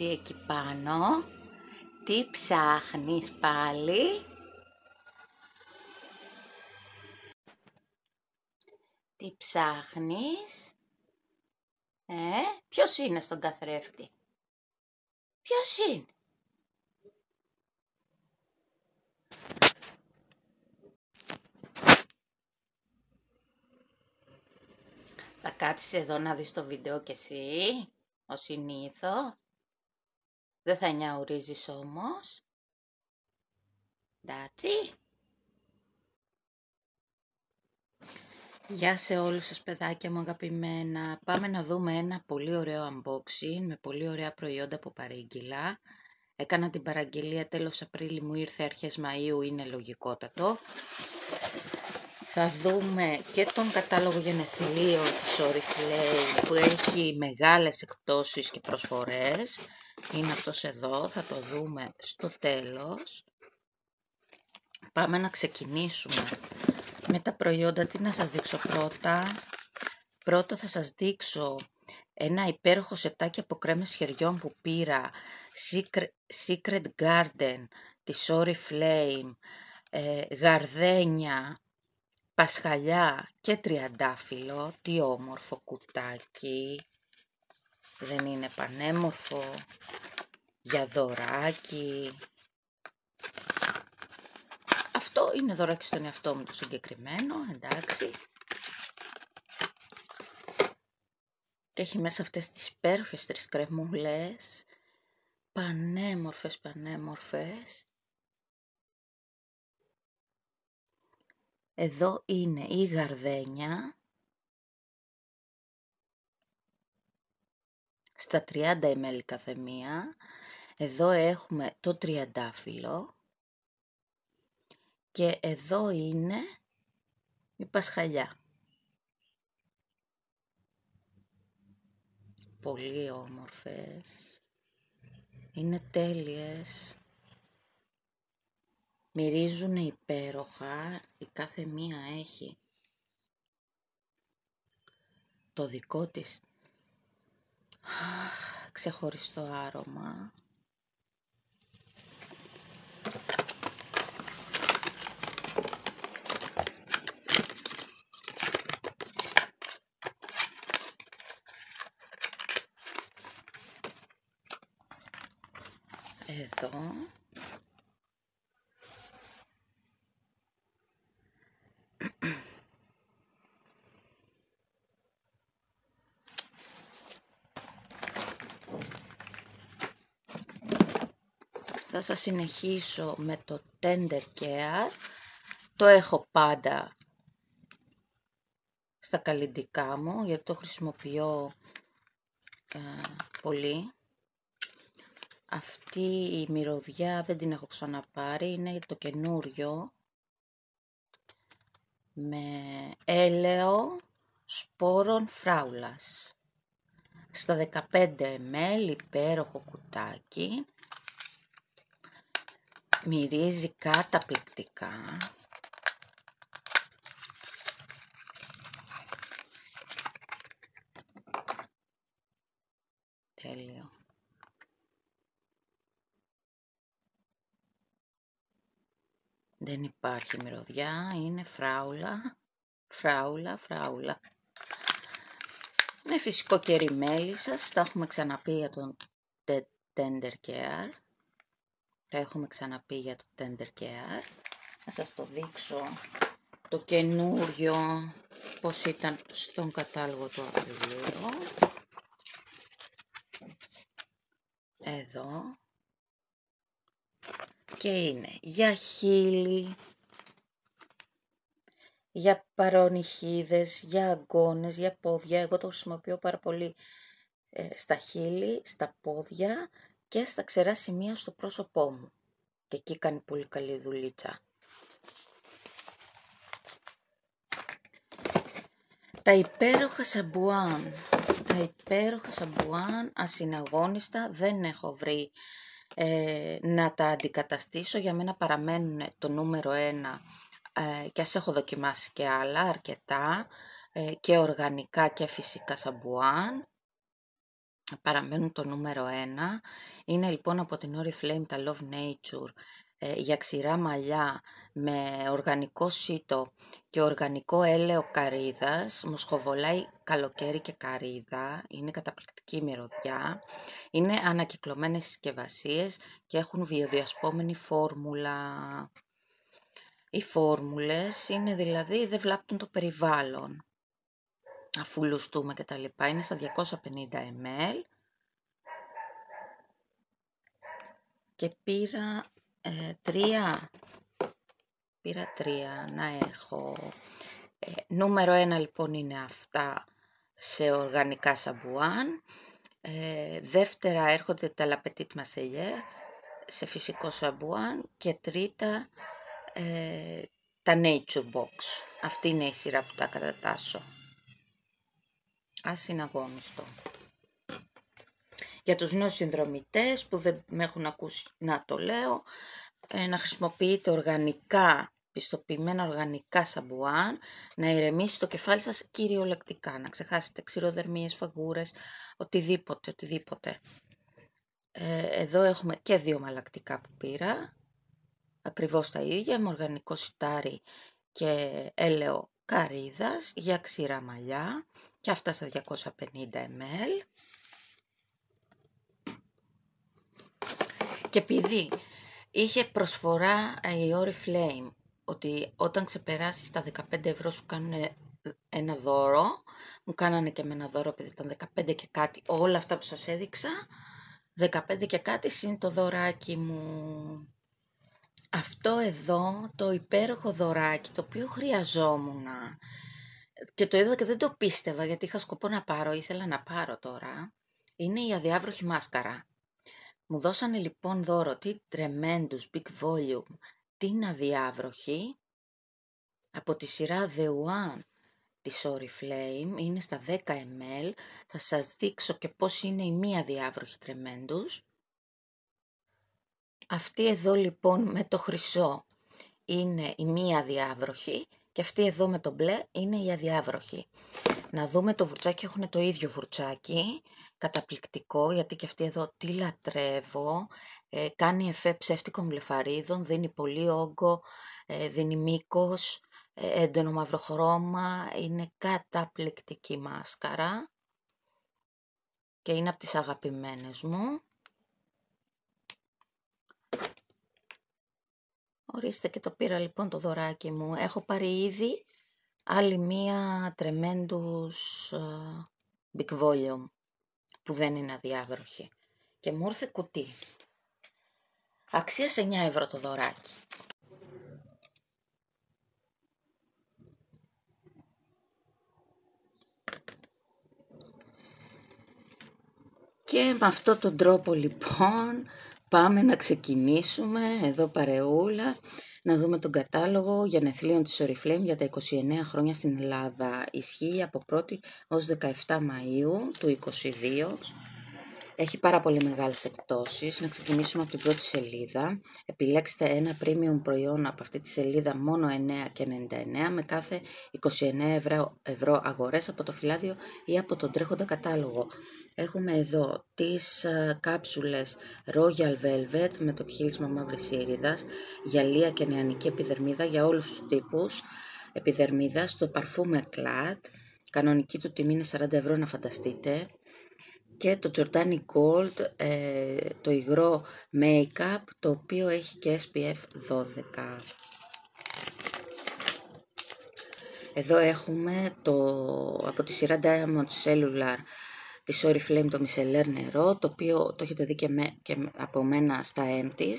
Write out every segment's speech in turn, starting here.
εσύ εκεί πάνω? Τι ψάχνεις πάλι? Τι ψάχνεις? Ποιος είναι στον καθρέφτη? Ποιος είναι? Θα κάτσεις εδώ να δεις το βίντεο κι εσύ, ως συνήθω. Δεν θα νιαουρίζεις όμως. Εντάξει. Γεια σε όλους σας παιδάκια μου αγαπημένα. Πάμε να δούμε ένα πολύ ωραίο unboxing με πολύ ωραία προϊόντα που παρήγγειλα. Έκανα την παραγγελία τέλος Απρίλη, μου ήρθε αρχές Μαΐου, είναι λογικότατο. Θα δούμε και τον κατάλογο γενεθλίων της Oriflame που έχει μεγάλες εκπτώσεις και προσφορές. Είναι αυτός εδώ, θα το δούμε στο τέλος. Πάμε να ξεκινήσουμε με τα προϊόντα. Τι να σας δείξω πρώτα? Πρώτα θα σας δείξω ένα υπέροχο σετάκι από κρέμες χεριών που πήρα, Secret Garden της Oriflame, γαρδένια, πασχαλιά και τριαντάφυλλο. Τι όμορφο κουτάκι, δεν είναι πανέμορφο? Για δωράκι. Αυτό είναι δωράκι στον εαυτό μου το συγκεκριμένο, εντάξει. Και έχει μέσα αυτές τις υπέροχες 3 κρεμούλες, πανέμορφες. Εδώ είναι η γαρδένια, στα 30 ml καθεμία. Εδώ έχουμε το τριαντάφυλλο και εδώ είναι η πασχαλιά. Πολύ όμορφες, είναι τέλειες, μυρίζουν υπέροχα, η κάθε μία έχει το δικό της ξεχωριστό άρωμα. Εδώ θα σας συνεχίσω με το Tender Care. Το έχω πάντα στα καλλυντικά μου γιατί το χρησιμοποιώ πολύ. Αυτή η μυρωδιά δεν την έχω ξαναπάρει, είναι το καινούριο με έλαιο σπόρων φράουλας. Στα 15 ml, υπέροχο κουτάκι, μυρίζει καταπληκτικά. Τέλειο. Δεν υπάρχει μυρωδιά, είναι φράουλα. Με φυσικό κερί μέλισσας, τα έχουμε ξαναπεί για τον Tender Care. Θα σας το δείξω το καινούριο, πώς ήταν στον κατάλογο του Απριλίου. Εδώ. Και είναι για χείλη, για παρονυχίδες, για αγκώνες, για πόδια. Εγώ το χρησιμοποιώ πάρα πολύ στα χείλη, στα πόδια και στα ξερά σημεία στο πρόσωπό μου. Και εκεί κάνει πολύ καλή δουλίτσα. Τα υπέροχα σαμπουάν, ασυναγώνιστα, δεν έχω βρει να τα αντικαταστήσω. Για μένα παραμένουν το νούμερο 1 και ας έχω δοκιμάσει και άλλα αρκετά και οργανικά και φυσικά σαμπουάν. παραμένουν το νούμερο 1. Είναι λοιπόν από την Oriflame τα Love Nature για ξηρά μαλλιά με οργανικό σίτο και οργανικό έλαιο καρύδας. Μου σχοβολάει καλοκαίρι και καρύδα, είναι καταπληκτική μυρωδιά. Είναι ανακυκλωμένες συσκευασίες και έχουν βιοδιασπόμενη φόρμουλα. Οι φόρμουλες είναι δηλαδή, δεν βλάπτουν το περιβάλλον αφού λουστούμε και τα λοιπά. Είναι στα 250 ml. Και πήρα τρία να έχω. Νούμερο 1 λοιπόν είναι αυτά σε οργανικά σαμπουάν. Δεύτερα έρχονται τα La Petite Marseillais σε φυσικό σαμπουάν και τρίτα τα Nature Box. Αυτή είναι η σειρά που τα κατατάσσω. Ας είναι αγώνιστο. Για τους νέους συνδρομητές που δεν με έχουν ακούσει να το λέω, να χρησιμοποιείτε οργανικά, πιστοποιημένα οργανικά σαμπουάν, να ηρεμήσει το κεφάλι σας κυριολεκτικά, να ξεχάσετε ξηροδερμίες, φαγούρες, οτιδήποτε. Εδώ έχουμε και 2 μαλακτικά που πήρα, ακριβώς τα ίδια, με οργανικό σιτάρι και έλαιο καρύδας για ξηρά μαλλιά και αυτά στα 250 ml. Και επειδή είχε προσφορά η Oriflame ότι όταν ξεπεράσεις τα 15 ευρώ σου κάνουν ένα δώρο, μου κάνανε και με ένα δώρο επειδή ήταν 15 και κάτι, όλα αυτά που σας έδειξα, 15 και κάτι είναι το δωράκι μου. Αυτό εδώ το υπέροχο δωράκι το οποίο χρειαζόμουν και το είδα και δεν το πίστευα γιατί είχα σκοπό να πάρω, ήθελα να πάρω τώρα, είναι η αδιάβροχη μάσκαρα. Μου δώσανε λοιπόν δώρο τη Tremendous Big Volume, την αδιάβροχη, από τη σειρά The One της Oriflame, είναι στα 10 ml, θα σας δείξω και πώς είναι η μία αδιάβροχη Tremendous. Αυτή εδώ λοιπόν με το χρυσό είναι η μία αδιάβροχη και αυτή εδώ με το μπλε είναι η αδιάβροχη. Να δούμε το βουρτσάκι, έχουν το ίδιο βουρτσάκι, καταπληκτικό γιατί και αυτή εδώ τη λατρεύω, κάνει εφέ ψεύτικων βλεφαρίδων, δίνει πολύ όγκο, δίνει μήκος, έντονο μαύρο χρώμα, είναι καταπληκτική μάσκαρα και είναι από τις αγαπημένες μου. Ορίστε και το πήρα λοιπόν το δωράκι μου, έχω πάρει ήδη άλλη μία Tremendous Big Volume που δεν είναι αδιάβροχη και μου ήρθε κουτί. Αξίας 9 ευρώ το δωράκι. Και με αυτόν τον τρόπο λοιπόν πάμε να ξεκινήσουμε εδώ παρεούλα, να δούμε τον κατάλογο γενεθλίων της Oriflame για τα 29 χρόνια στην Ελλάδα. Ισχύει από 1η ως 17 Μαΐου του 2022. Έχει πάρα πολύ μεγάλες εκπτώσεις. Να ξεκινήσουμε από την πρώτη σελίδα. Επιλέξτε ένα premium προϊόν από αυτή τη σελίδα μόνο 9,99 με κάθε 29 ευρώ αγορές από το φυλάδιο ή από τον τρέχοντα κατάλογο. Έχουμε εδώ τις κάψουλες Royal Velvet με το κύλισμα μαύρης ήριδας, γυαλία και νεανική επιδερμίδα για όλους τους τύπους επιδερμίδας, το παρφούμε Eclat, κανονική του τιμή είναι 40 ευρώ να φανταστείτε. Και το Giordani Gold, το υγρό make-up, το οποίο έχει και SPF 12. Εδώ έχουμε από τη σειρά Diamond Cellular της Oriflame το micellar νερό, το οποίο το έχετε δει και από μένα στα empties.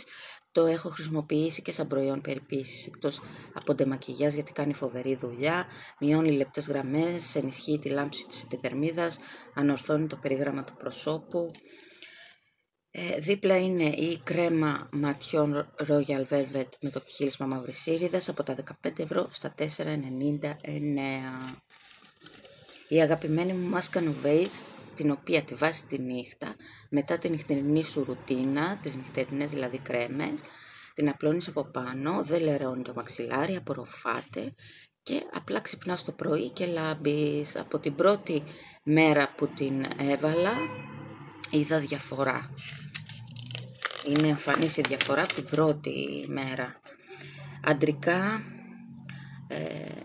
Το έχω χρησιμοποιήσει και σαν προϊόν περιποίησης εκτός από ντεμακιγιάζ γιατί κάνει φοβερή δουλειά, μειώνει λεπτές γραμμές, ενισχύει τη λάμψη της επιδερμίδας, ανορθώνει το περίγραμμα του προσώπου. Δίπλα είναι η κρέμα ματιών Royal Velvet με το κύλισμα μαύρης ήριδας από τα 15 ευρώ στα 4,99. Η αγαπημένη μου μάσκα Novage, την οποία τη βάζει τη νύχτα, μετά την νυχτερινή σου ρουτίνα, τις νυχτερινές δηλαδή κρέμες, την απλώνεις από πάνω, δεν λερώνει το μαξιλάρι, απορροφάται και απλά ξυπνάς το πρωί και λάμπεις. Από την πρώτη μέρα που την έβαλα, είδα διαφορά. Είναι εμφανής η διαφορά από την πρώτη μέρα. Αντρικά,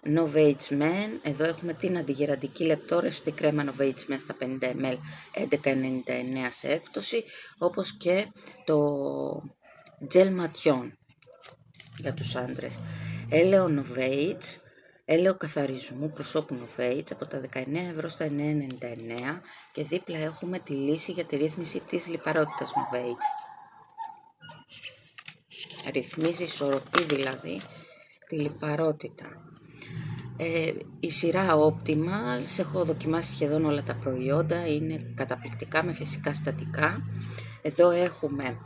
Novage Men, εδώ έχουμε την αντιγεραντική λεπτόρευση κρέμα Novage Men στα 50 ml 11,99 σε έκπτωση, όπως και το gel ματιών για τους άντρες. Έλαιο Novage, έλαιο καθαρισμού προσώπου Novage από τα 19 ευρώ στα 9,99 και δίπλα έχουμε τη λύση για τη ρύθμιση της λιπαρότητας Novage. Ρυθμίζει, ισορροπεί δηλαδή τη λιπαρότητα. Η σειρά Optimals, έχω δοκιμάσει σχεδόν όλα τα προϊόντα, είναι καταπληκτικά με φυσικά συστατικά. Εδώ έχουμε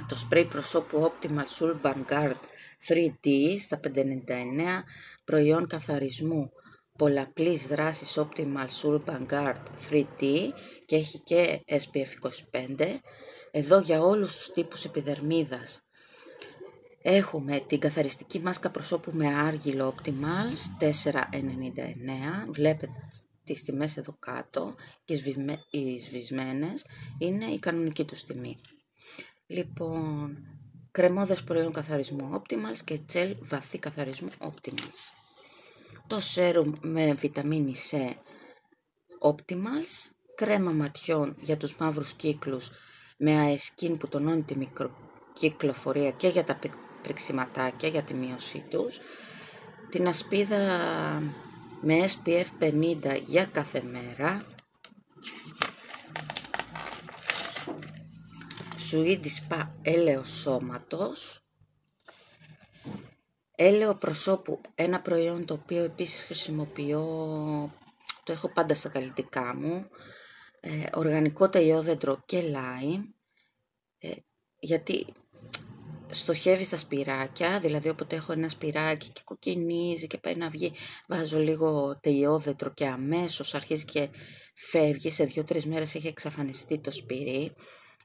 το σπρέι προσώπου Optimal Urban Guard 3D στα 5,99, προϊόν καθαρισμού πολλαπλής δράσης Optimal Urban Guard 3D και έχει και SPF 25. Εδώ για όλους τους τύπους επιδερμίδας έχουμε την καθαριστική μάσκα προσώπου με άργυλο Optimals 4,99, βλέπετε τις τιμές εδώ κάτω και οι σβησμένες είναι η κανονική τους τιμή. Λοιπόν, κρεμόδες προϊόν καθαρισμού Optimals και gel βαθύ καθαρισμού Optimals. Το serum με βιταμίνη C Optimals, κρέμα ματιών για τους μαύρους κύκλους με αεσκίν που τονώνει τη μικροκυκλοφορία και για τα πριξιματάκια για τη μείωσή τους, την ασπίδα με SPF 50 για κάθε μέρα, Sweet Spa έλαιο σώματος, έλαιο προσώπου, ένα προϊόν το οποίο επίσης χρησιμοποιώ, το έχω πάντα στα καλλιτικά μου, οργανικό ταϊόδεντρο και lime, γιατί στοχεύει στα σπυράκια, δηλαδή όποτε έχω ένα σπυράκι και κοκκινίζει και πάει να βγει, βάζω λίγο ταϊόδεντρο και αμέσως αρχίζει και φεύγει, σε 2-3 μέρες έχει εξαφανιστεί το σπυρί,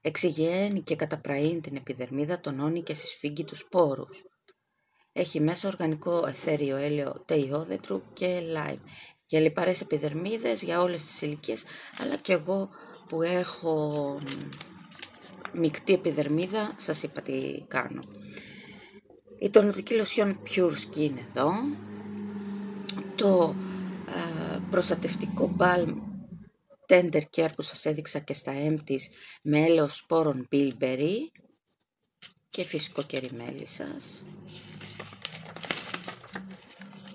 εξηγιαίνει και καταπραίνει την επιδερμίδα, τονώνει και συσφίγγει τους πόρους. Έχει μέσα οργανικό αιθέριο έλαιο ταϊόδεντρου και lime. Για λιπαρές επιδερμίδες, για όλες τις ηλικίες, αλλά και εγώ που έχω μεικτή επιδερμίδα, σας είπα τι κάνω. Η τονωτική λοσιόν Pure Skin εδώ. Το προστατευτικό Balm Tender Care που σας έδειξα και στα Empties με έλαιος σπόρων Bilberry και φυσικό κερί μέλισσας.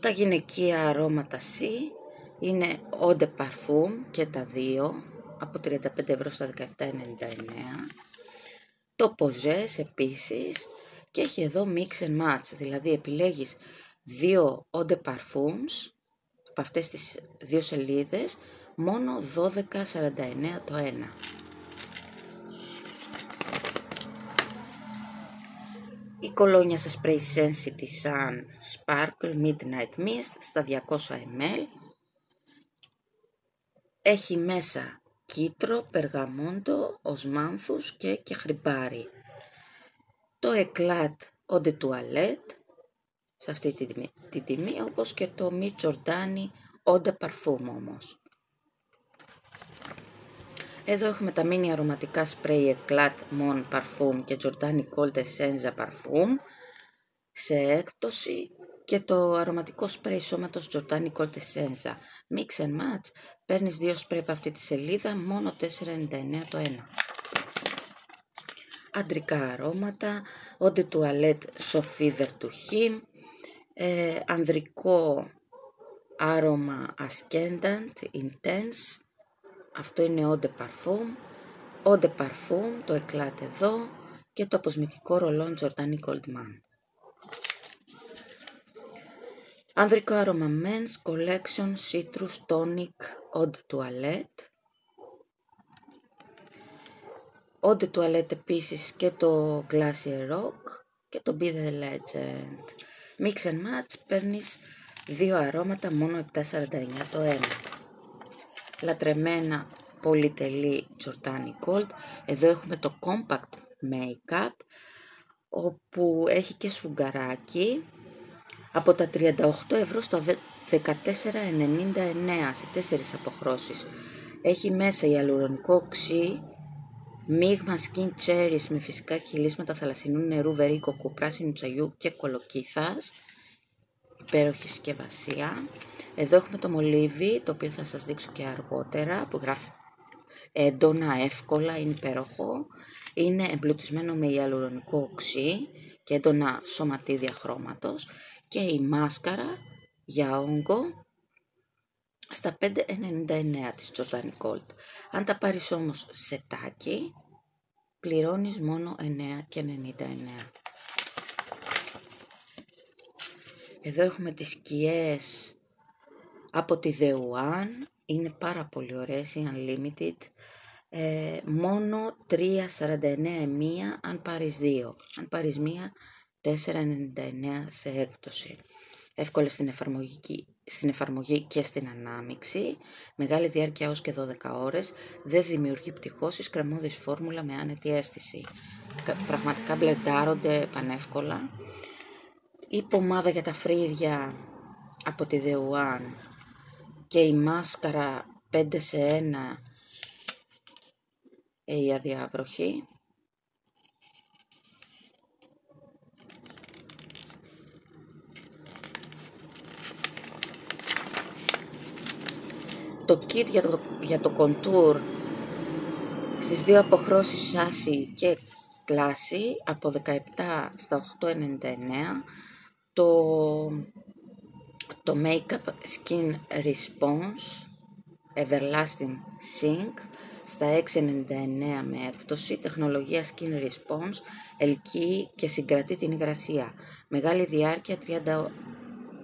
Τα γυναικεία αρώματα C είναι Eau de Parfum και τα δύο από 35 ευρώ στα 17,99. Το Poses επίσης και έχει εδώ Mix and Match, δηλαδή επιλέγεις δύο Eau de Parfums από αυτές τις δύο σελίδες, μόνο 12,49 το ένα. Η κολόνια σε spray Sensity Sun Sparkle Midnight Mist στα 200 ml. Έχει μέσα κίτρο, περγαμόντο, οσμάνθους και χρυμπάρι. Το Eclat Eau de Toilette σε αυτή τη τιμή, όπως και το Mi Giordani Eau de Parfum όμως. Εδώ έχουμε τα mini αρωματικά spray Eclat Mon Parfum και Giordani Cold Essenza Parfum σε έκπτωση και το αρωματικό spray σώματος Giordani Cold Essenza Mix and Match. Παίρνεις δύο spray από αυτή τη σελίδα, μόνο 4,99 το ένα. Αντρικά αρώματα, Eau de Toilette Soft Fever του Him, ανδρικό άρωμα Ascendant Intense, αυτό είναι Eau de Parfum, Eau de Parfum, το Eclat εδώ και το αποσμητικό ρολόν Giordani Cold Man. Ανδρικό άρωμα Men's Collection Citrus Tonic Eau de Toilette, Eau de Toilette επίσης και το Glacier Rock και το Be The Legend. Mix and Match, παίρνεις δύο αρώματα, μόνο 7,49 το ένα. Λατρεμένα πολυτελή Giordani Cold. Εδώ έχουμε το Compact Makeup, όπου έχει και σφουγγαράκι, από τα 38 ευρώ στα 14,99 σε 4 αποχρώσεις. Έχει μέσα ιαλουρονικό οξύ Μείγμα Skin Cherries με φυσικά χυλίσματα θαλασσινού νερού, βερίκοκου, πράσινου τσαγιού και κολοκύθας. Υπέροχη συσκευασία. Εδώ έχουμε το μολύβι, το οποίο θα σας δείξω και αργότερα, που γράφει έντονα, εύκολα, είναι υπέροχο. Είναι εμπλουτισμένο με ιαλουρονικό οξύ και έντονα σωματίδια χρώματος. Και η μάσκαρα για όγκο στα 5,99 της Jordani Gold. Αν τα πάρεις όμως σετάκι, πληρώνεις μόνο 9,99. Εδώ έχουμε τις σκιές από τη The One, είναι πάρα πολύ ωραίες, οι Unlimited, μόνο 3,49 μία αν πάρεις δύο, αν πάρεις μία 4,99 σε έκπτωση. Εύκολα στην εφαρμογή και στην ανάμιξη, μεγάλη διάρκεια έως και 12 ώρες, δεν δημιουργεί πτυχώσεις, κρεμώδης φόρμουλα με άνετη αίσθηση. Πραγματικά μπλεντάρονται πανεύκολα. Η πομάδα για τα φρύδια από τη The One και η μάσκαρα 5 σε 1 η αδιάβροχη. Το kit για το contour στις δύο αποχρώσεις σάσι και κλάση από 17 στα 8,99. Το Makeup Skin Response Everlasting Sync στα 6,99 με έκπτωση. Τεχνολογία Skin Response ελκύει και συγκρατεί την υγρασία. Μεγάλη διάρκεια 30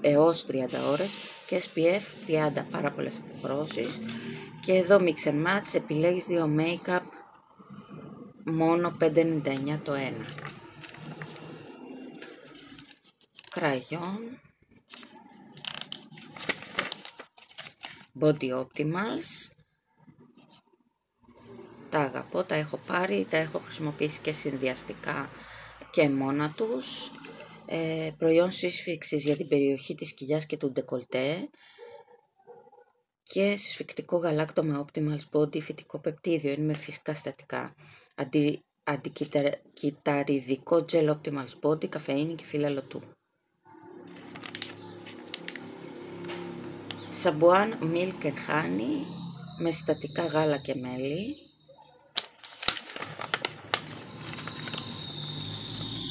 έως 30 ώρες και SPF 30, πάρα πολλές αποχρώσεις. Και εδώ Mix and Match, επιλέγεις δύο make-up, μόνο 5,99 το ένα. Κραγιόν Body Optimals, τα αγαπώ, τα έχω πάρει, τα έχω χρησιμοποιήσει και συνδυαστικά και μόνα τους. Προϊόν σύσφυξης για την περιοχή της κοιλιάς και του ντεκολτέ και συσφυκτικό γαλάκτωμα Optimals Body φυτικό πεπτίδιο, είναι με φυσικά συστατικά. Αντικυταριδικό gel Optimals Body, καφεΐνη και φύλλα λωτού. Σαμπουάν Milk and Honey με συστατικά γάλα και μέλι.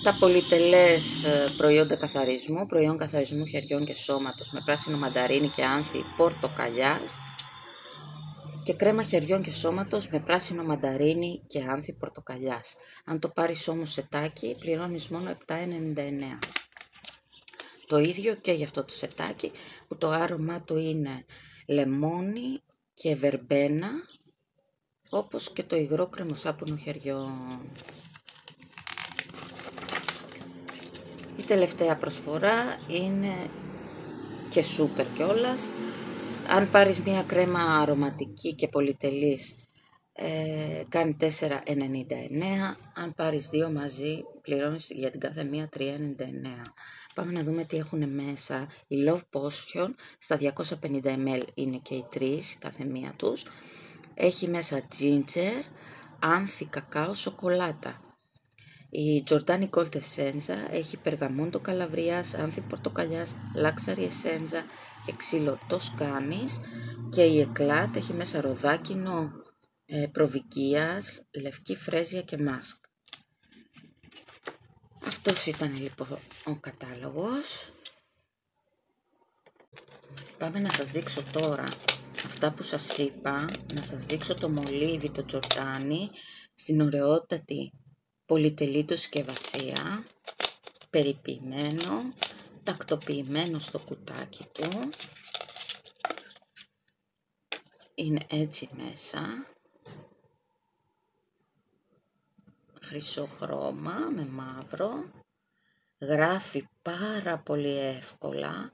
Τα πολυτελές προϊόντα καθαρισμού, προϊόν καθαρισμού χεριών και σώματος με πράσινο μανταρίνι και άνθη πορτοκαλιάς και κρέμα χεριών και σώματος με πράσινο μανταρίνι και άνθη πορτοκαλιάς. Αν το πάρεις όμως σετάκι, πληρώνεις μόνο 7,99. Το ίδιο και για αυτό το σετάκι, που το άρωμά του είναι λεμόνι και βερμπένα, όπως και το υγρό κρεμοσάπουνο χεριών. Η τελευταία προσφορά είναι και σούπερ κιόλας. Αν πάρεις μία κρέμα αρωματική και πολυτελής, κάνει 4,99. Αν πάρεις δύο μαζί, πληρώνεις για την κάθε μία 3,99. Πάμε να δούμε τι έχουν μέσα. Η Love Potion στα 250 ml είναι και οι τρεις, κάθε μία τους. Έχει μέσα ginger, άνθη κακάο, σοκολάτα. Η Jordani Gold Essenza έχει περγαμόντο καλαβριάς, άνθη πορτοκαλιάς, λάξαρι εσένζα και ξύλο τοσκάνης. Και η Eclat έχει μέσα ροδάκινο προβικίας, λευκή φρέζια και μάσκ. Αυτός ήταν λοιπόν ο κατάλογος. Πάμε να σας δείξω τώρα αυτά που σας είπα, να σας δείξω το μολύβι, το Jordani, στην ωραιότατη πολυτελή του συσκευασία, περιποιημένο, τακτοποιημένο στο κουτάκι του. Είναι έτσι μέσα, χρυσό χρώμα με μαύρο, γράφει πάρα πολύ εύκολα,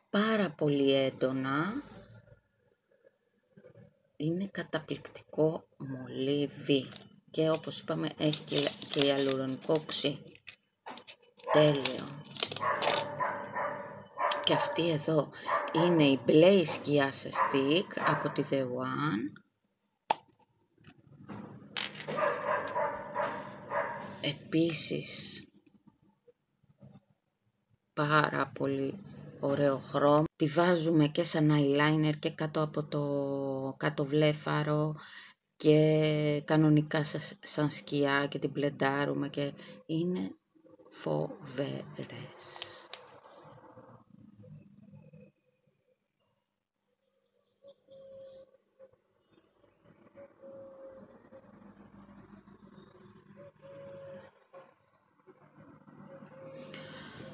πάρα πολύ έντονα, είναι καταπληκτικό μολύβι και όπως είπαμε έχει και ιαλουρονικό οξύ, τέλειο. Και αυτή εδώ είναι η μπλε σκιά σε stick από τη The One. Επίσης, πάρα πολύ ωραίο χρώμα. Τη βάζουμε και σαν eyeliner και κάτω από το κάτω βλέφαρο και κανονικά σαν σκιά και την μπλεντάρουμε και είναι φοβερές.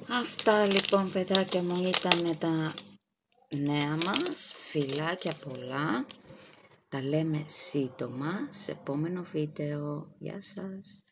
Αυτά λοιπόν παιδάκια μου ήταν τα νέα μας, φιλάκια πολλά, τα λέμε σύντομα σε επόμενο βίντεο, γεια σας.